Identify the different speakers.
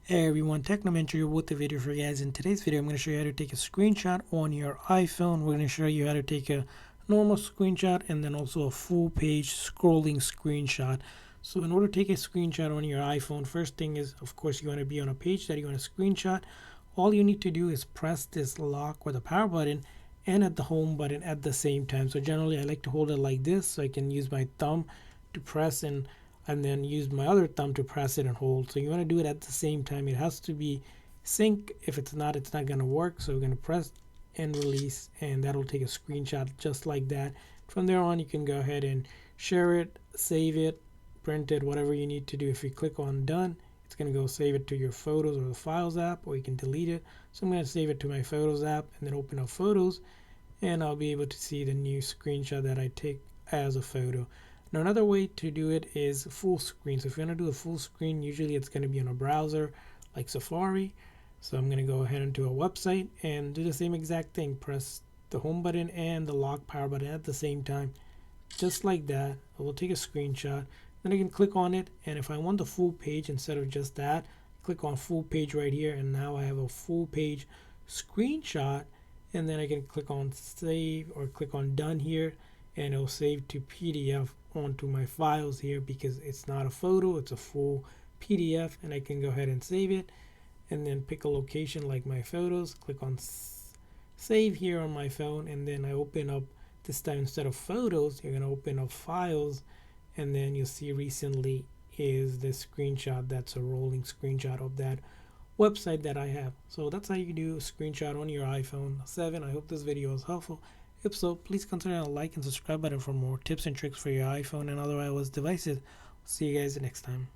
Speaker 1: Hey everyone, Technomentor here with the video for you guys. In today's video, I'm going to show you how to take a screenshot on your iPhone. We're going to show you how to take a normal screenshot and then also a full page scrolling screenshot. So in order to take a screenshot on your iPhone, first thing is, of course, you want to be on a page that you want to screenshot. All you need to do is press this lock or the power button and at the home button at the same time. So generally, I like to hold it like this so I can use my thumb to press and then use my other thumb to press it and hold. So you want to do it at the same time. It has to be sync. If it's not going to work. So we're going to press and release, and that'll take a screenshot just like that. From there on, you can go ahead and share it, save it, print it, whatever you need to do. If you click on done, it's going to go save it to your Photos or the Files app, or you can delete it. So I'm going to save it to my Photos app and then open up Photos, and I'll be able to see the new screenshot that I take as a photo. Now another way to do it is full screen. So if you're going to do a full screen, usually it's going to be on a browser like Safari. So I'm going to go ahead into a website and do the same exact thing. Press the home button and the lock power button at the same time. Just like that. I will take a screenshot. Then I can click on it, and if I want the full page instead of just that, click on full page right here, and now I have a full page screenshot. And then I can click on save or click on done here, and it'll save to PDF onto my files here because it's not a photo, it's a full PDF. And I can go ahead and save it and then pick a location like my photos, click on save here on my phone, and then I open up, this time instead of photos you're going to open up files, and then you'll see recently is this screenshot. That's a rolling screenshot of that website that I have. So that's how you do a screenshot on your iPhone 7. I hope this video was helpful. If so, please consider a like and subscribe button for more tips and tricks for your iPhone and other iOS devices. See you guys next time.